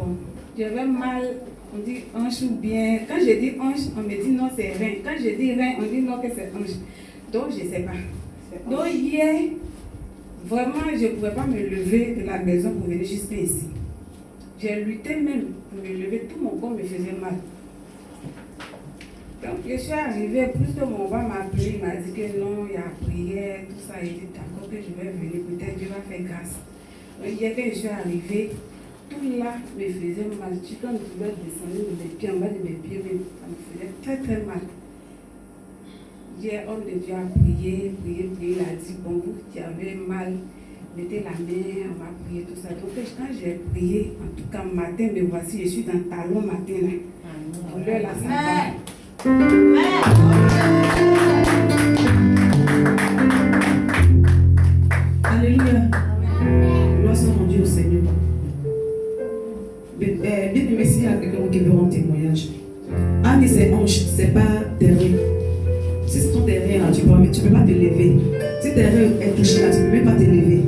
Bon, j'avais mal, on dit hanche ou bien. Quand je dis hanche, on me dit non, c'est rein. Quand je dis rein, on dit non, que c'est hanche. Donc, je ne sais pas. Donc, hier, vraiment, je ne pouvais pas me lever de la maison pour venir jusqu'à ici. J'ai lutté même pour me lever, tout mon corps me faisait mal. Donc, je suis arrivée, plus que mon papa m'a appelé, il m'a dit que non, il y a prière, tout ça, il dit d'accord que je vais venir, peut-être Dieu va faire grâce. Donc, hier, quand je suis arrivée, tout là me faisait mal. Quand je pouvais descendre mes pieds, en bas de mes pieds, ça me faisait très très mal. Hier, homme de Dieu a prié, il a dit, bon, vous qui avez mal, mettez la main, on va prier, tout ça. Donc, quand j'ai prié, en tout cas, matin, me voici, je suis dans le talon matin, là. Pour l'heure, là, ça va. Alléluia. Gloire soit rendue au Seigneur. Bien aimé, s'il y a quelqu'un qui veut rendre témoignage, un de ces hanches, ce n'est pas derrière. Si c'est ton derrière, tu ne peux pas te lever. Si tes reins est touché là, tu ne peux même pas te lever.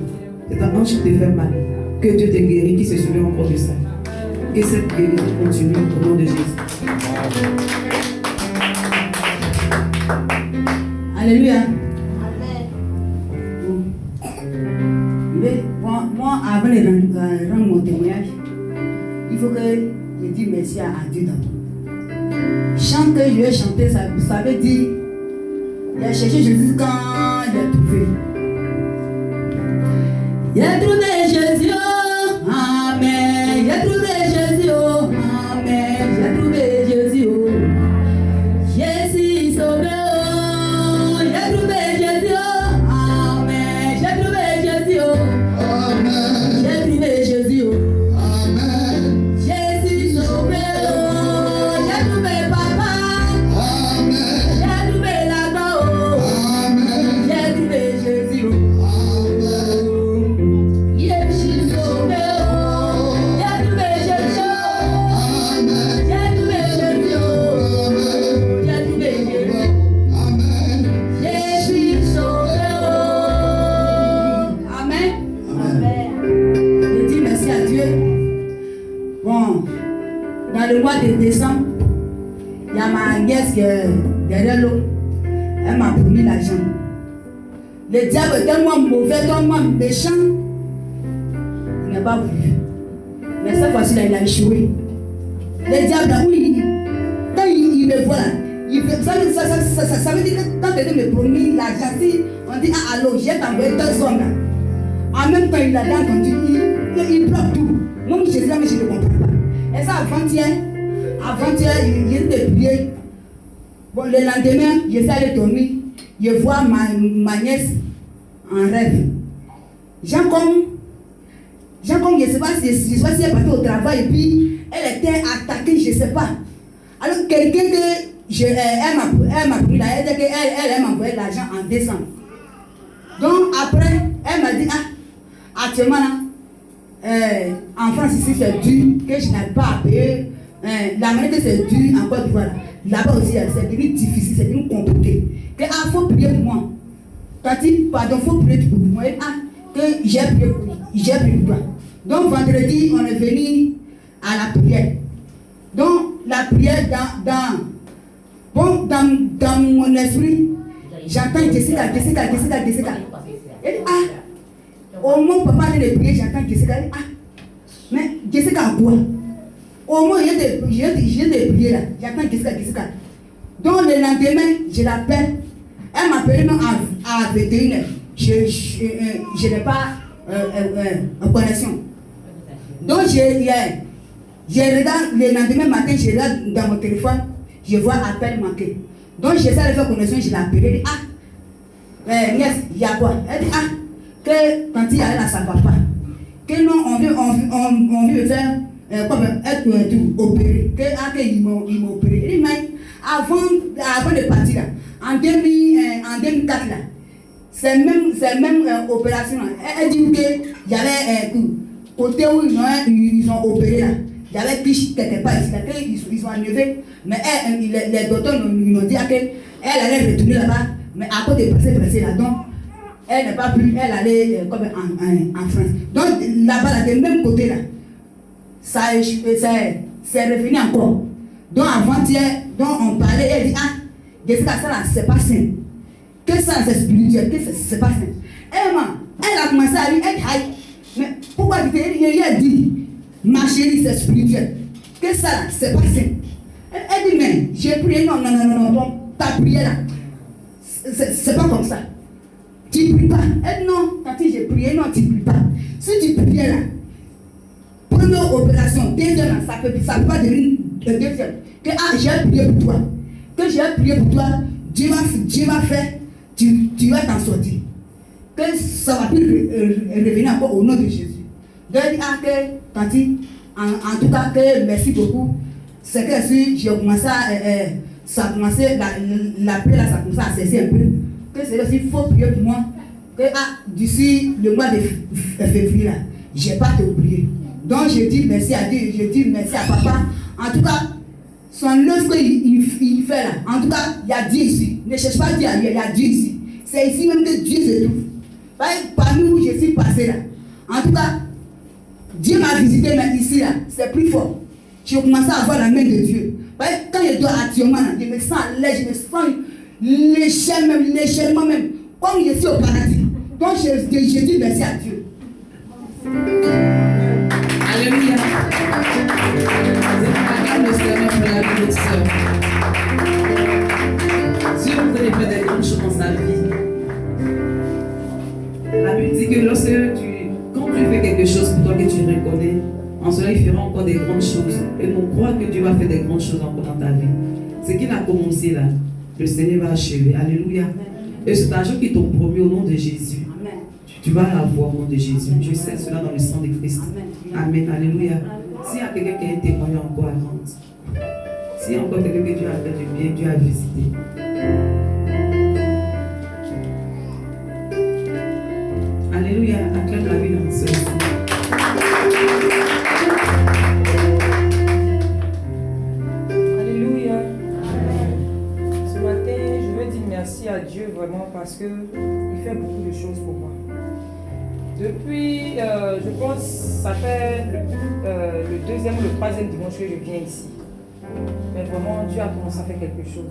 C'est ta hanche qui te fait mal. Que Dieu te guérit, qui se souvient encore de ça. Que cette guérison continue au nom de Jésus. Alléluia. Mais moi, avant de rendre mon témoignage, il faut que je dise merci à Dieu d'abord. Chant que je vais chanter, ça veut dire il a cherché Jésus quand il a trouvé. Il a trouvé Jésus, oh, amen. Il a trouvé Jésus, oh, amen. Il a trouvé Jésus, oh. Jésus sauvé, oh. Il a trouvé Jésus, oh, amen. J'ai trouvé Jésus, oh, amen. J'ai trouvé Jésus, oh, amen. Jésus sauvé, oh. J'ai trouvé papa, amen. J'ai trouvé là-bas, oh, amen. J'ai trouvé Jésus, oh. Dans le mois de décembre, il y a ma nièce qui est derrière l'eau. Elle m'a promis l'argent. Le diable est tellement mauvais, tellement méchant. Il n'a pas voulu. Mais cette fois-ci, il a échoué. Le diable, là, oui, quand il me voit, ça veut dire que quand quelqu'un me promet l'argent, si on dit ah, allô, j'ai envoyé 2 hommes là. En même temps, il a entendu, il bloque tout. Moi, je sais, mais je ne comprends pas. Et ça, avant-hier, il était prié. Bon, le lendemain, je suis allé dormir. Je vois ma nièce en rêve. Jean comme je ne sais pas si elle est partie au travail et puis elle était attaquée, je ne sais pas. Alors, quelqu'un que elle m'a pris là, elle m'a envoyé l'argent en décembre. Donc, après, elle m'a dit, ah, actuellement là, en France ici c'est dur, que je n'arrive pas à payer. La manière que c'est dur en Côte d'Ivoire, là-bas aussi c'est devenu difficile, c'est devenu compliqué. Que ah, faut prier pour moi. Quand tu dis pardon, faut prier pour moi. Ah, que j'ai prié pour toi. Donc vendredi, on est venu à la prière. Donc la prière dans mon esprit, j'entends Jessica. Et ah, au moment où papa allait prier, j'entends Jessica. Ah, mais Jessica quoi? Au moment où j'ai de prier là, j'attends Jessica. Donc le lendemain, je l'appelle. Elle m'appelle même à 21h. Je n'ai pas en connexion. Donc je regarde le lendemain matin, je regarde dans mon téléphone, je vois appel manqué. Donc j'essaie de faire connexion, je l'appelle. Elle dit ah, nièce, il y a quoi? Elle dit ah, que quand il y a là, ça ne va pas. Que non, on veut faire comme être opéré. Que ils m'ont opéré. Elle dit mais avant de partir là, en 2004 là, c'est même opération là. Elle dit qu'il y avait côté où ils ont opéré là, il y avait piche quelque part ici, là, ils ont enlevé, mais les docteurs nous ont dit qu'elle allait retourner là-bas, mais à cause de passer là, donc elle n'est pas plus, elle allait comme en France. Donc là-bas, là, de même côté là, c'est revenu encore. Donc avant-hier, donc on parlait, elle dit, ah, Jessica, ça là, c'est pas sain. Que ça, c'est spirituel, que c'est pas sain. Elle a commencé à dire, elle dit, mais pourquoi il a dit, ma chérie, c'est spirituel. Que ça là, c'est pas sain. Elle dit, mais j'ai prié, non, ta prière là, c'est pas comme ça. Tu pries pas. Elle dit, non, quand j'ai prié, non, tu pries pas. Si tu priais là, première opération, deuxième, ça peut pas devenir deuxième. Que j'ai prié pour toi. Que j'ai prié pour toi, Dieu va faire, tu vas t'en sortir. Que ça va plus revenir encore au nom de Jésus. Donc elle dit, que tanti, en tout cas, que merci beaucoup. C'est que si j'ai commencé ça a commencé, la prière là, ça a commencé à cesser un peu. Que c'est aussi, il faut prier pour moi. Que d'ici le mois de février là, je n'ai pas te oublié. Donc je dis merci à Dieu, je dis merci à papa. En tout cas, son œuvre qu'il fait là, en tout cas, il y a Dieu ici. Ne cherche pas Dieu ailleurs, il y a Dieu ici. C'est ici même que Dieu se trouve. Parmi où je suis passé là. En tout cas, Dieu m'a visité, mais ici là, c'est plus fort. Je commence à avoir la main de Dieu. Quand je dois actuellement là, je me sens léger, je me sens légèrement même, comme je suis au paradis. Donc je dis merci à Dieu. Alléluia. Regarde le Seigneur pour la vie de sœur. Dieu voudrait faire des grandes choses dans sa vie. La Bible dit que quand tu fais quelque chose pour toi que tu reconnais, en cela il fera encore des grandes choses. Et on croit que Dieu va faire des grandes choses encore dans ta vie. Ce qu'il a commencé là, le Seigneur va achever. Alléluia. Et cet argent qui t'ont promis au nom de Jésus, tu vas l'avoir au nom de Jésus. Je sais cela dans le sang de Christ. Amen. Alléluia. S'il y a quelqu'un qui a témoigné encore à rendre, s'il y a encore quelqu'un que Dieu a fait du bien, Dieu a visité. Alléluia. Acclame la vie dans ce sang. Alléluia. Ce matin, je veux dire merci à Dieu vraiment parce qu'il fait beaucoup de choses pour moi. Depuis, je pense, ça fait le deuxième ou le troisième dimanche que je viens ici. Mais vraiment, Dieu a commencé à faire quelque chose.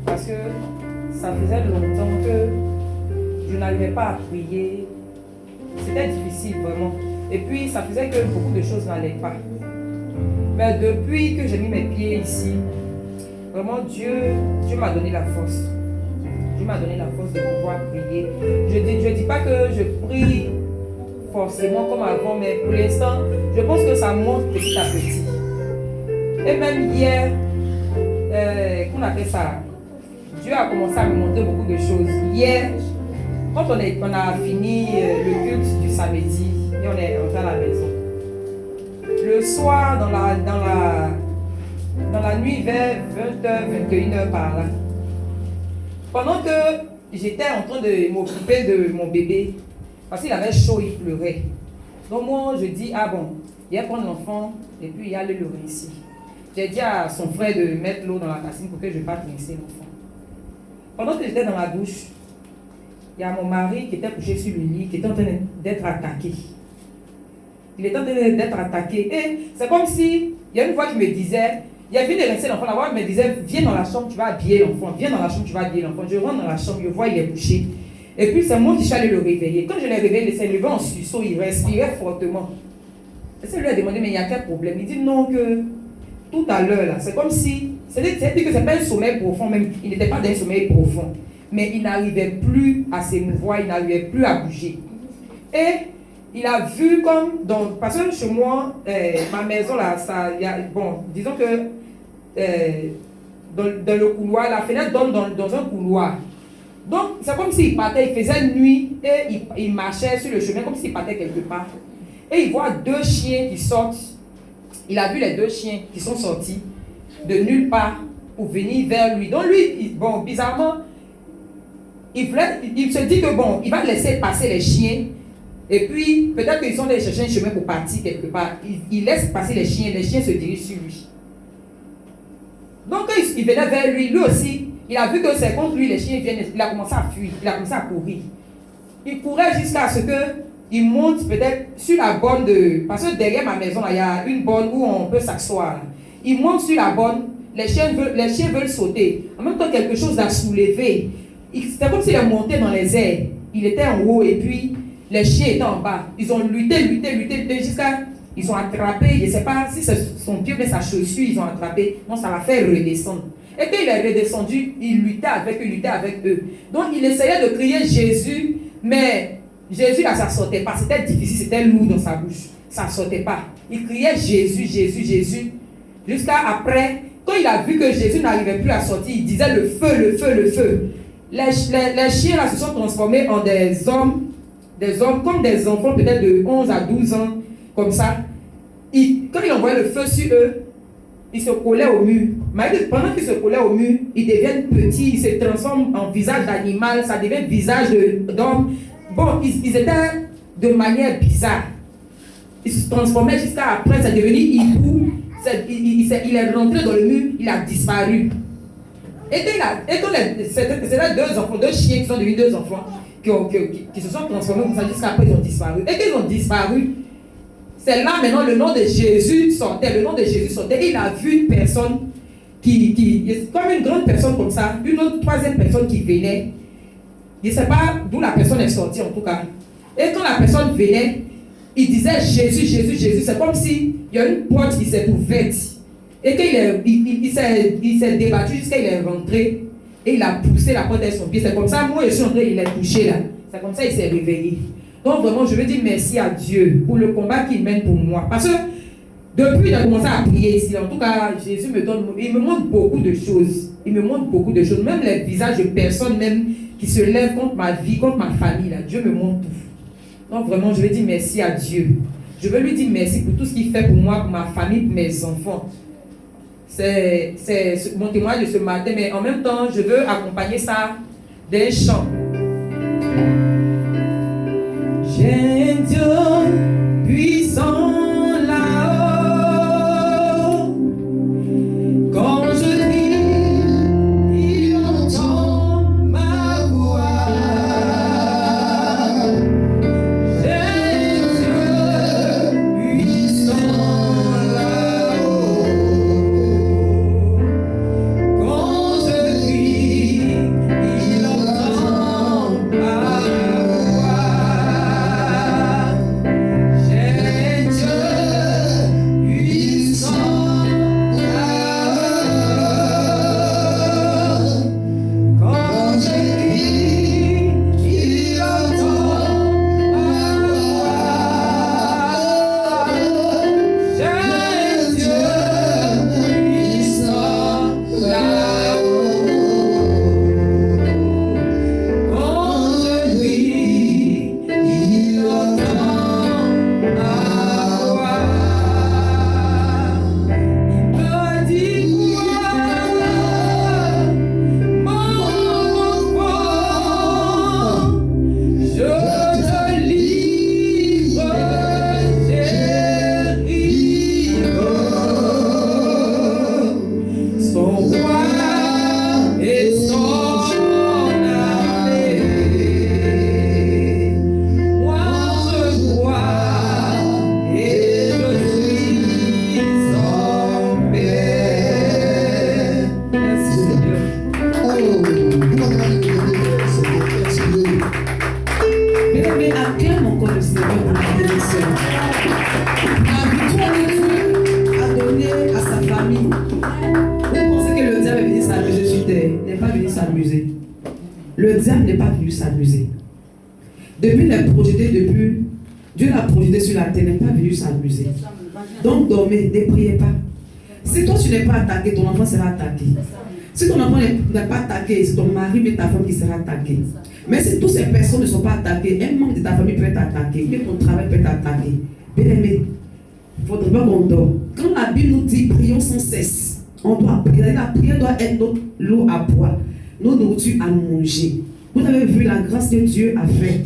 Parce que ça faisait longtemps que je n'arrivais pas à prier. C'était difficile vraiment. Et puis, ça faisait que beaucoup de choses n'allaient pas. Mais depuis que j'ai mis mes pieds ici, vraiment, Dieu m'a donné la force. Dieu m'a donné la force de pouvoir prier. Je ne dis pas que je prie forcément comme avant, mais pour l'instant, je pense que ça monte petit à petit. Et même hier, qu'on appelle ça, Dieu a commencé à me montrer beaucoup de choses. Hier, quand on a fini le culte du samedi, et on est rentré à la maison. Le soir, dans la nuit, vers 20h, 21h par là, pendant que j'étais en train de m'occuper de mon bébé, parce qu'il avait chaud, il pleurait. Donc moi, je dis, ah bon, il va prendre l'enfant et puis il allait le rincer. J'ai dit à son frère de mettre l'eau dans la bassine pour que je ne fasse pas rincer l'enfant. Pendant que j'étais dans la douche, il y a mon mari qui était couché sur le lit, qui était en train d'être attaqué. Il était en train d'être attaqué. Et c'est comme si, il y a une fois qu'il me disait, il a fini de rincer l'enfant là-bas, il me disait, viens dans la chambre, tu vas habiller l'enfant. Viens dans la chambre, tu vas habiller l'enfant. Je rentre dans la chambre, je vois, il est couché. Et puis c'est moi qui suis allé le réveiller. Quand je l'ai réveillé, il s'est levé en suceau, il respirait fortement. Et ça lui a demandé, mais il y a quel problème? Il dit non, que tout à l'heure là, c'est comme si, c'est-à-dire que c'est pas un sommeil profond, même, il n'était pas dans un sommeil profond. Mais il n'arrivait plus à s'émouvoir, il n'arrivait plus à bouger. Et il a vu comme, parce que chez moi, ma maison là, disons que dans le couloir, la fenêtre donne dans un couloir. Donc c'est comme s'il partait, il faisait nuit et il marchait sur le chemin comme s'il partait quelque part. Et il voit deux chiens qui sortent. Il a vu les deux chiens qui sont sortis de nulle part pour venir vers lui. Donc lui, bizarrement, il se dit que bon, il va laisser passer les chiens. Et puis, peut-être qu'ils sont allés chercher un chemin pour partir quelque part. Il laisse passer les chiens se dirigent sur lui. Donc, quand il venait vers lui, lui aussi, il a vu que c'est contre lui, les chiens viennent, il a commencé à fuir, il a commencé à courir. Il courait jusqu'à ce que il monte peut-être sur la borne de... Parce que derrière ma maison, il y a une borne où on peut s'asseoir. Il monte sur la borne, les chiens veulent sauter. En même temps, quelque chose a soulevé. C'était comme s'il est monté dans les airs. Il était en haut et puis les chiens étaient en bas. Ils ont lutté jusqu'à... Ils ont attrapé, je ne sais pas si c'est son pied ou sa chaussure, ils ont attrapé. Non, ça l'a fait redescendre. Et quand il est redescendu, il luttait avec eux. Donc il essayait de crier Jésus, mais Jésus là, ça ne sortait pas. C'était difficile, c'était lourd dans sa bouche. Ça ne sortait pas. Il criait Jésus, Jésus, Jésus. Jusqu'à après, quand il a vu que Jésus n'arrivait plus à sortir, il disait le feu, le feu, le feu. Les chiens là se sont transformés en des hommes comme des enfants peut-être de 11 à 12 ans, comme ça. Quand il envoyait le feu sur eux, ils se collaient au mur. Mais pendant qu'ils se collaient au mur, ils deviennent petits, ils se transforment en visage d'animal, ça devient visage d'homme. Bon, ils étaient de manière bizarre. Ils se transformaient jusqu'à après, c'est devenu hibou. Il est rentré dans le mur, il a disparu. Et quand c'était deux chiens qui sont devenus deux enfants, qui se sont transformés comme ça jusqu'à après ils ont disparu. Et qu'ils ont disparu, c'est là maintenant le nom de Jésus sortait. Le nom de Jésus sortait. Il a vu une personne comme une grande personne comme ça, une autre troisième personne qui venait. Je ne sais pas d'où la personne est sortie en tout cas. Et quand la personne venait, il disait Jésus, Jésus, Jésus. C'est comme s'il y a une porte qui s'est ouverte. Et qu'il s'est débattu jusqu'à il est rentré. Et il a poussé la porte avec son pied. C'est comme ça, moi je suis entré, il est touché là. C'est comme ça il s'est réveillé. Donc vraiment, je veux dire merci à Dieu pour le combat qu'il mène pour moi. Parce que depuis qu'il a commencé à prier ici, en tout cas, Jésus il me montre beaucoup de choses. Il me montre beaucoup de choses. Même les visages de personnes même qui se lèvent contre ma vie, contre ma famille. Là. Dieu me montre tout. Donc vraiment, je veux dire merci à Dieu. Je veux lui dire merci pour tout ce qu'il fait pour moi, pour ma famille, pour mes enfants. C'est mon témoignage de ce matin, mais en même temps, je veux accompagner ça d'un chant. J'ai un Dieu puissant là-haut. Quand je crie, il entend ma voix. J'ai un Dieu puissant là-haut. Quand je crie, il entend ma voix. Le diable n'est pas venu s'amuser. Depuis Dieu l'a projeté sur la terre, n'est pas venu s'amuser. Donc dormez, ne priez pas. Si toi tu n'es pas attaqué, ton enfant sera attaqué. Si ton enfant n'est pas attaqué, c'est ton mari et ta femme qui sera attaqué. Mais si toutes ces personnes ne sont pas attaquées, un membre de ta famille peut être attaqué, même ton travail peut être attaqué. Bien aimé, il ne faudrait pas qu'on dort. Quand la Bible nous dit prions sans cesse, on doit prier. La prière doit être notre lot à boire, nos nourritures à manger. Vous avez vu la grâce que Dieu a fait.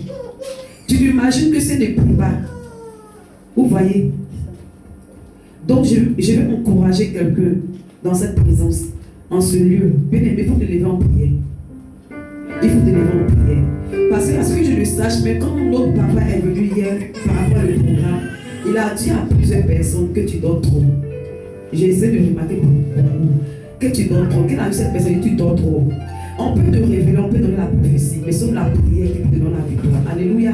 Tu t'imagines que ce n'est plus pas. Vous voyez. Donc je vais encourager quelqu'un dans cette présence, en ce lieu. Bien aimé, il faut te lever en prière. Il faut te lever en prière. Parce que, à ce que je le sache, mais quand notre papa est venu hier par rapport au programme, il a dit à plusieurs personnes que tu dors trop. J'ai essayé de remarquer beaucoup. Que tu dors trop. Quelle a eu cette personne dit tu dors trop. On peut te révéler, on peut donner la prophétie, mais c'est la prière qui peut te donner la victoire. Alléluia.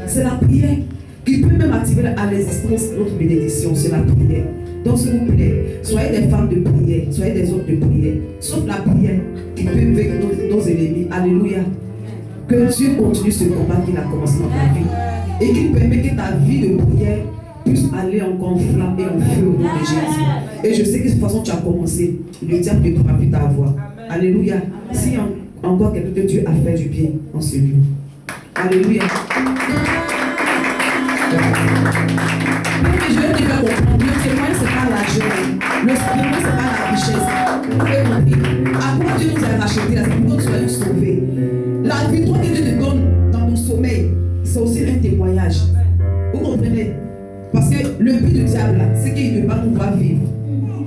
C'est la prière qui peut même activer à l'existence notre bénédiction. C'est la prière. Donc, s'il vous plaît, soyez des femmes de prière, soyez des hommes de prière. Sauf la prière qui peut vaincre nos ennemis. Alléluia. Que Dieu continue ce combat qu'il a commencé dans ta vie. Et qu'il permet que ta vie de prière puisse aller encore en flamme et en feu au nom de Jésus. Et je sais que de toute façon tu as commencé. Le diable ne pourra plus t'avoir. Alléluia. Si encore quelque chose que Dieu a fait du bien en ce lieu. Alléluia. Mais je vais te faire comprendre. Le témoin, ce n'est pas l'argent. Le témoin, ce n'est pas la richesse. Vous pouvez compris. À quoi Dieu nous a racheté là, c'est pour que nous soyons sauvés. La victoire que Dieu te donne dans ton sommeil, c'est aussi un témoignage. Vous comprenez? Parce que le but du diable, là, c'est qu'il ne veut pas nous voir vivre.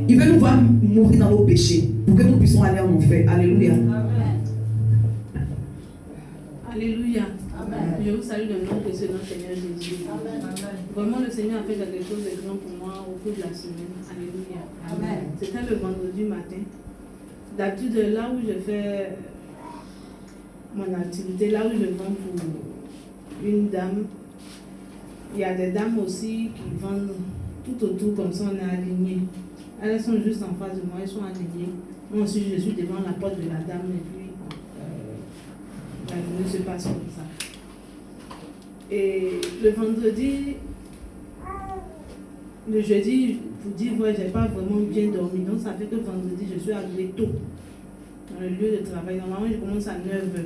Il veut nous voir mourir dans nos péchés pour que nous puissions aller en enfer. Alléluia. Alléluia. Amen. Je vous salue le nom de ce nom Seigneur Jésus. Amen. Vraiment, le Seigneur a fait quelque chose de grand pour moi au cours de la semaine. Alléluia. Amen. C'était le vendredi matin. D'habitude, là où je fais mon activité, là où je vends pour une dame, il y a des dames aussi qui vendent tout autour, comme ça on est alignés. Elles sont juste en face de moi, elles sont alignées. Moi aussi, je suis devant la porte de la dame et puis la journée se passe comme ça. Et le vendredi, le jeudi, pour dire vrai, je n'ai pas vraiment bien dormi. Donc ça fait que vendredi, je suis arrivée tôt dans le lieu de travail. Normalement, je commence à 9h.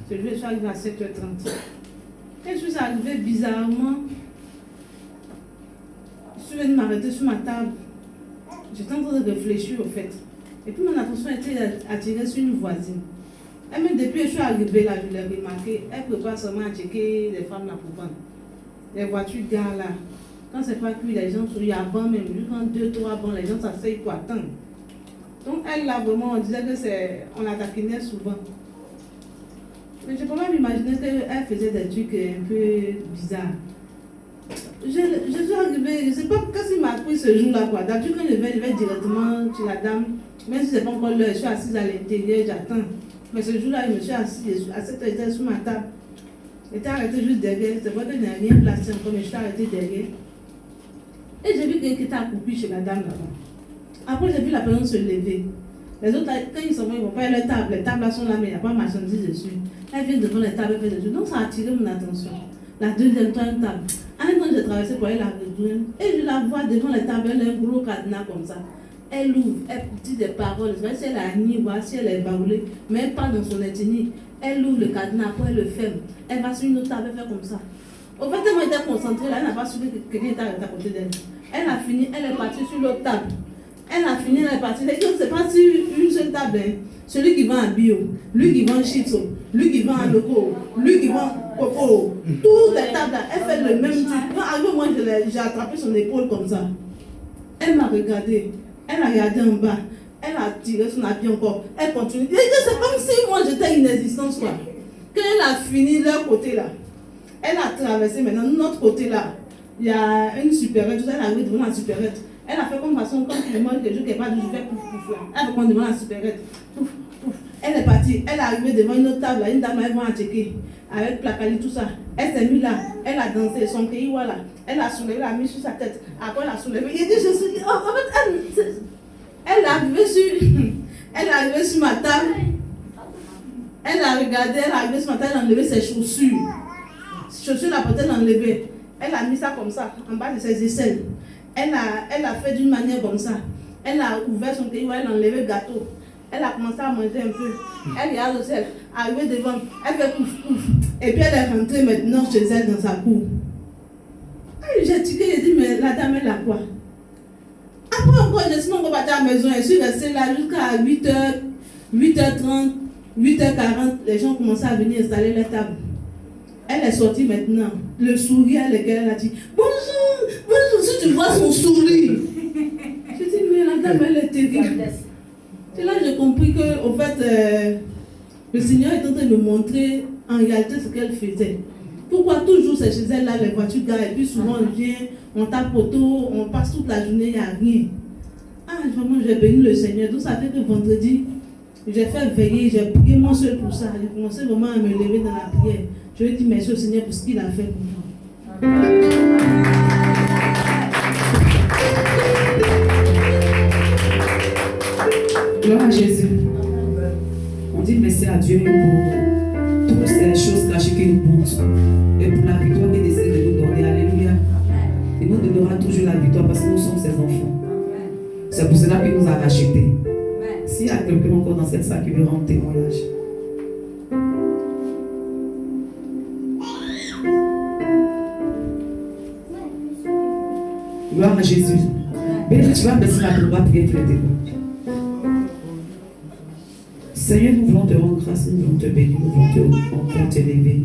Ce jour, je suis arrivée à 7h30. Et je suis arrivée bizarrement. Je suis venue m'arrêter sur ma table. J'étais en train de réfléchir au fait. Et puis mon attention était attirée sur une voisine. Et même depuis que je suis arrivée là, je l'ai remarqué, elle prépare seulement à checker les femmes là pour vendre. Les voitures garent là. Quand c'est pas cuit, les gens sont y avant même. Quand 2-3 bancs, les gens s'asseyent pour attendre. Donc elle là vraiment, on disait que c'est. On la taquinait souvent. Mais je peux même imaginer qu'elle faisait des trucs un peu bizarres. Je suis arrivée, je ne sais pas qu'est-ce qui m'a pris ce jour-là. D'habitude, quand je vais directement chez la dame, même si ce n'est pas encore l'heure, je suis assise à l'intérieur, j'attends. Mais ce jour-là, je me suis assise à cette heure sur ma table. J'étais arrêtée juste derrière. C'est vrai que je n'ai rien placé encore, mais je suis arrêtée derrière. Et j'ai vu quelqu'un qui était accroupi chez la dame là-bas. Après, j'ai vu la personne se lever. Les autres, quand ils sont venus, ils ne vont pas aller leur table. Les tables là sont là, mais il n'y a pas de marchandise dessus. Elle vient devant les tables, elle fait dessus. Donc ça a attiré mon attention. La deuxième, troisième table. En même temps, j'ai traversé pour aller la rejoindre. Et je la vois devant les tables, elle a un gros cadenas comme ça. Elle ouvre, elle dit des paroles. Je ne sais pas si elle a nié, si elle est baroulée, mais elle parle dans son ethnie. Elle ouvre le cadenas, après elle le ferme. Elle va sur une autre table, elle fait comme ça. Au fait, elle était concentrée là, elle n'a pas su que quelqu'un était arrêté à côté d'elle. Elle a fini, elle est partie sur l'autre table. Elle a fini, elle est partie. C'est pas sur une seule table. Hein. Celui qui vend à bio, lui qui vend chips, lui qui vend à loco, lui qui vend coco. Toutes les tables là, elle fait le même truc. Quand arrivé, moi, j'ai attrapé son épaule comme ça. Elle m'a regardé. Elle a regardé en bas. Elle a tiré son habit encore. Elle continue. C'est comme si moi j'étais inexistante quoi. Quand elle a fini leur côté là, elle a traversé maintenant notre côté là. Il y a une supérette. Elle est arrivée devant la supérette. Elle a fait comme façon, comme tout le monde, que je ne sais pas d'où je fais pouf pouf là. Elle a fait comme devant la supérette. Pouf pouf. Elle est partie. Elle est arrivée devant une autre table là. Une dame, elle va en checker. Avec placali, tout ça. Elle s'est mise là. Elle a dansé. Son pays, voilà. Elle a soulevé, elle a mis sur sa tête. Après, elle a soulevé. Il dit, je suis dit, oh, en fait, elle est arrivée sur ma table. Elle a regardé, elle est arrivée sur ma table, elle a enlevé ses chaussures. Ses chaussures, la peut-être enlevée. Elle a mis ça comme ça, en bas de ses aisselles. Elle a fait d'une manière comme ça. Elle a ouvert son pays, elle a enlevé le gâteau. Elle a commencé à manger un peu. Elle regarde aussi, arrivée devant, elle fait pouf pouf. Et puis elle est rentrée maintenant chez elle dans sa cour. J'ai tiqué, j'ai dit, mais la dame, elle a quoi? Après encore, je suis encore partie à la maison. Je suis restée là jusqu'à 8h, 8h30, 8h40. Les gens commençaient à venir installer les tables. Elle est sortie maintenant. Le sourire avec lequel elle a dit, bonjour, bonjour, si tu vois son sourire. Je dis, mais la dame, elle est terrible. C'est là que j'ai compris que, au fait, le Seigneur est en train de me montrer en réalité ce qu'elle faisait. Pourquoi toujours c'est chez elle là, les voitures garent, et puis souvent on vient, on tape auto, on passe toute la journée, il n'y a rien. Ah, vraiment, j'ai béni le Seigneur. Donc ça fait que vendredi, j'ai fait veiller, j'ai prié moi seul pour ça. J'ai commencé vraiment à me lever dans la prière. Je lui ai dit merci au Seigneur pour ce qu'il a fait pour moi. Gloire à Jésus. On dit merci à Dieu pour toutes ces choses cachées qu'il nous montre et pour la victoire qu'il essaie de nous donner. Alléluia. Il nous donnera toujours la victoire parce que nous sommes ses enfants. C'est pour cela qu'il nous a rachetés. S'il y a quelqu'un encore dans cette salle qui veut rendre témoignage. Gloire à Jésus. Bien, tu vas baisser la gloire pour prier Seigneur, nous voulons te rendre grâce, nous voulons te bénir, nous voulons encore t'élever.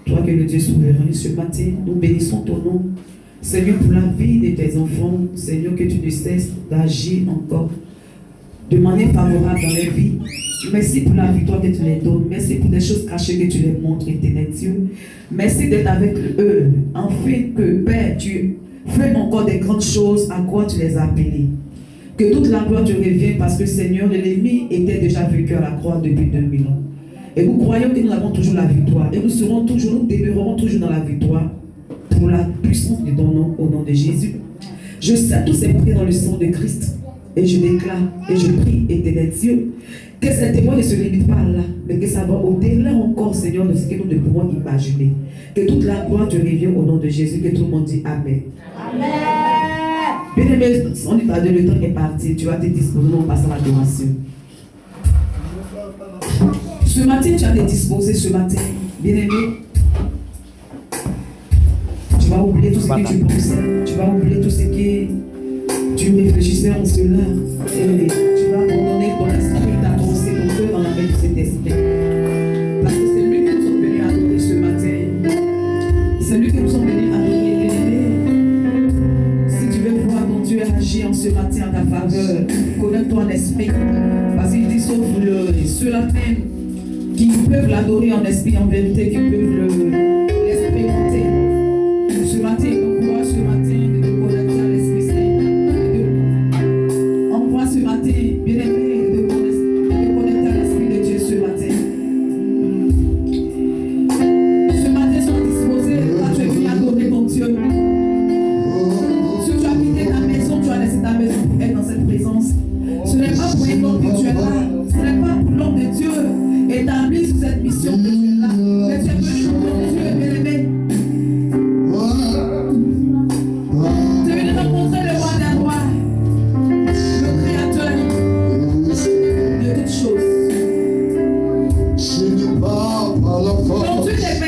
Toi que le Dieu souverain, ce matin, nous bénissons ton nom. Seigneur, pour la vie de tes enfants, Seigneur, que tu ne cesses d'agir encore de manière favorable dans leur vie. Merci pour la victoire que tu les donnes. Merci pour les choses cachées que tu les montres, éternel Dieu. Merci d'être avec eux. Enfin que, Père, tu fais encore des grandes choses à quoi tu les as appelés. Que toute la gloire te revienne parce que, Seigneur, l'ennemi était déjà vaincu à la croix depuis 2000 ans. Et nous croyons que nous avons toujours la victoire. Et nous serons toujours, nous demeurerons toujours dans la victoire pour la puissance de ton nom, au nom de Jésus. Je sais tous ces prières dans le sang de Christ. Et je déclare et je prie, éternel Dieu, que ces témoins ne se limitent pas là, mais que ça va au-delà encore, Seigneur, de ce que nous ne pouvons imaginer. Que toute la gloire te revienne au nom de Jésus, que tout le monde dit Amen. Amen. Bien-aimé, on dit pardon, le temps est parti. Tu vas te disposer, on passe à l'adoration. Ce matin, tu vas te disposer, ce matin, bien-aimé. Tu vas oublier tout ce que tu pensais. Tu vas oublier tout ce que tu réfléchissais en cela. Et tu vas abandonner ton esprit, ta pensée, ton cœur dans la main de cet esprit. Parce que c'est lui que nous sommes venus adorer ce matin. C'est lui que nous sommes venus adorer, bien-aimé. Si tu veux voir ton Dieu agir en ce matin en ta faveur, connais-toi en esprit. Parce qu'il dit sauf ceux-là même qui peuvent l'adorer en esprit, en vérité, qui peuvent l'expérimenter. Ce matin, on voit ce matin de te connecter à l'Esprit Saint. On voit ce matin, bien-aimé, de te connecter à l'Esprit de Dieu ce matin. Ce matin, sois disposé, là tu es venu adorer ton Dieu. Si tu as quitté ta maison, tu as laissé ta maison pour être dans cette présence. Ce n'est pas pour un homme que tu es là. Ce n'est pas pour l'homme de Dieu établi sur cette mission que tu es là. Mais tu es venu pour ton Dieu, bien-aimé. Tu es venu rencontrer le roi des rois, le créateur de toutes choses. Ton Dieu n'est